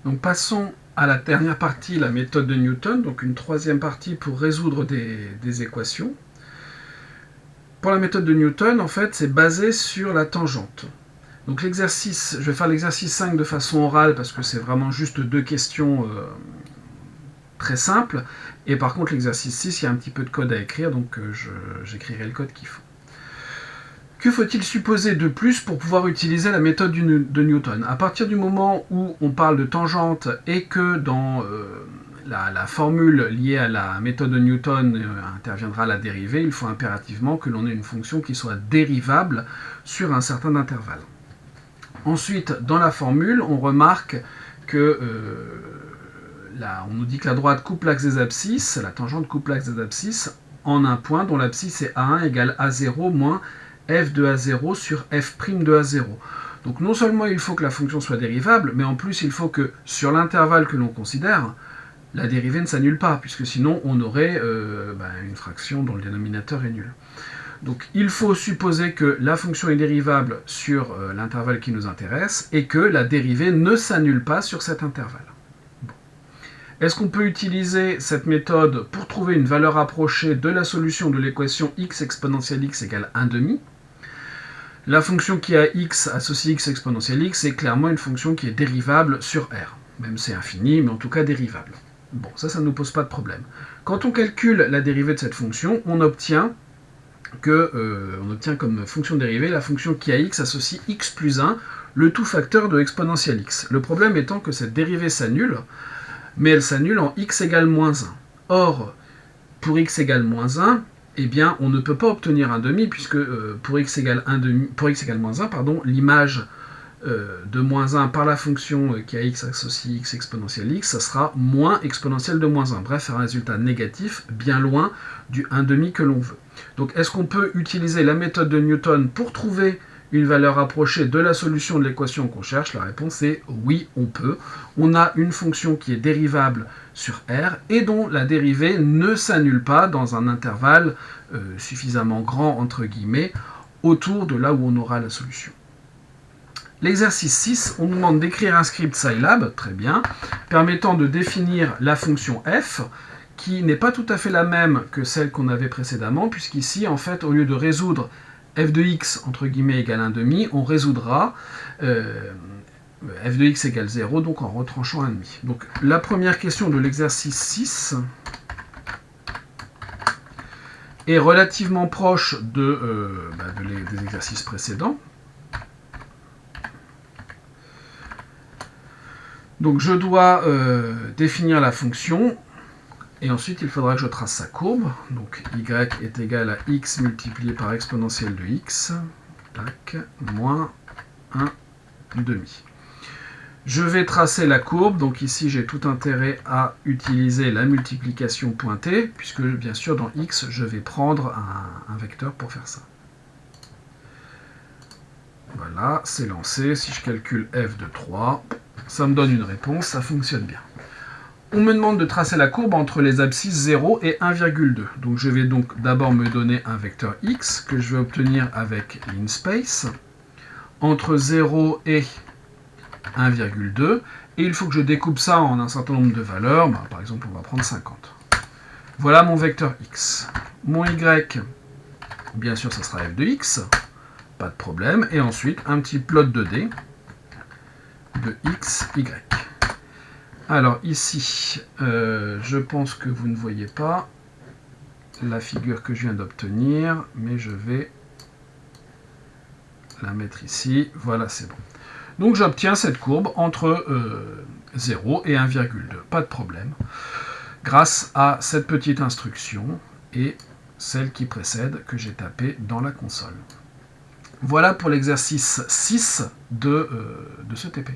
Donc passons à la dernière partie, la méthode de Newton, donc une troisième partie pour résoudre des équations. Pour la méthode de Newton, en fait, c'est basé sur la tangente. Donc l'exercice, je vais faire l'exercice 5 de façon orale parce que c'est vraiment juste deux questions très simples. Et par contre, l'exercice 6, il y a un petit peu de code à écrire, donc j'écrirai le code qu'il faut. Que faut-il supposer de plus pour pouvoir utiliser la méthode de Newton? À partir du moment où on parle de tangente et que dans la formule liée à la méthode de Newton interviendra la dérivée, il faut impérativement que l'on ait une fonction qui soit dérivable sur un certain intervalle. Ensuite, dans la formule, on remarque que on nous dit que la droite coupe l'axe des abscisses, la tangente coupe l'axe des abscisses en un point dont l'abscisse est A1 égale A0 moins f de A0 sur f' de A0. Donc non seulement il faut que la fonction soit dérivable, mais en plus il faut que sur l'intervalle que l'on considère, la dérivée ne s'annule pas, puisque sinon on aurait une fraction dont le dénominateur est nul. Donc il faut supposer que la fonction est dérivable sur l'intervalle qui nous intéresse et que la dérivée ne s'annule pas sur cet intervalle. Bon. Est-ce qu'on peut utiliser cette méthode pour trouver une valeur approchée de la solution de l'équation x exponentielle x égale 1,5 ? La fonction qui a x associée x exponentielle x est clairement une fonction qui est dérivable sur R. Même c'est infini, mais en tout cas dérivable. Bon, ça ne nous pose pas de problème. Quand on calcule la dérivée de cette fonction, on obtient comme fonction dérivée la fonction qui a x associe x plus 1, le tout facteur de exponentielle x. Le problème étant que cette dérivée s'annule, mais elle s'annule en x égale moins 1. Or, pour x égale moins 1, eh bien, on ne peut pas obtenir un demi, puisque pour x égale moins 1, l'image de moins 1 par la fonction qui a x associe x exponentielle x, ça sera moins exponentielle de moins 1. Bref, un résultat négatif, bien loin du 1,5 que l'on veut. Donc, est-ce qu'on peut utiliser la méthode de Newton pour trouver une valeur approchée de la solution de l'équation qu'on cherche? La réponse est oui, on peut. On a une fonction qui est dérivable sur R et dont la dérivée ne s'annule pas dans un intervalle suffisamment grand, entre guillemets, autour de là où on aura la solution. L'exercice 6, on nous demande d'écrire un script Scilab, très bien, permettant de définir la fonction f, qui n'est pas tout à fait la même que celle qu'on avait précédemment, puisqu'ici, en fait, au lieu de résoudre f de x, entre guillemets, égale 1,5, on résoudra f de x égale 0, donc en retranchant 1,5. Donc, la première question de l'exercice 6 est relativement proche des exercices précédents. Donc, je dois définir la fonction. Et ensuite, il faudra que je trace sa courbe. Donc, y est égal à x multiplié par exponentielle de x, tac, moins 1,5. Je vais tracer la courbe. Donc ici, j'ai tout intérêt à utiliser la multiplication pointée, puisque bien sûr, dans x, je vais prendre un vecteur pour faire ça. Voilà, c'est lancé. Si je calcule f de 3, ça me donne une réponse, ça fonctionne bien. On me demande de tracer la courbe entre les abscisses 0 et 1,2. Donc je vais donc d'abord me donner un vecteur x que je vais obtenir avec linspace entre 0 et 1,2. Et il faut que je découpe ça en un certain nombre de valeurs. Par exemple, on va prendre 50. Voilà mon vecteur x. Mon y, bien sûr, ça sera f de x. Pas de problème. Et ensuite, un petit plot 2D de x, y. Alors ici, je pense que vous ne voyez pas la figure que je viens d'obtenir, mais je vais la mettre ici. Voilà, c'est bon. Donc j'obtiens cette courbe entre 0 et 1,2. Pas de problème. Grâce à cette petite instruction et celle qui précède que j'ai tapée dans la console. Voilà pour l'exercice 6 de ce TP.